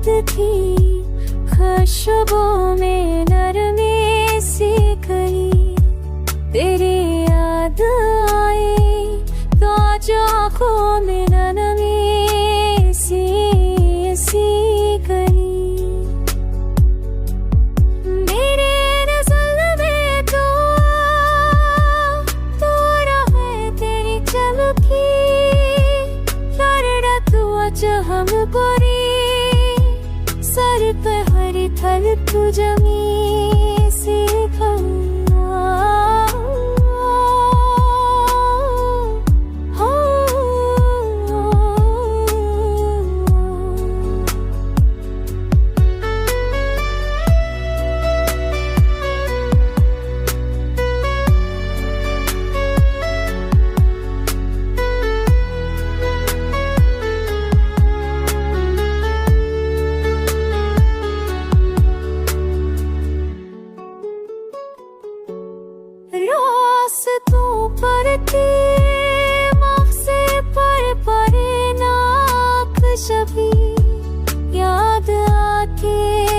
रात थी, खुशबू में नरमी सी गई। तेरी याद आई तो आज आँखों में नरमी सी गई। मेरे नज़र में तो रहे तेरी चमकी, लड़ा तू आज हम परी, सर पे हरी थल तू जमी सी रास्तों पर माफ से पर नाक छवि याद आती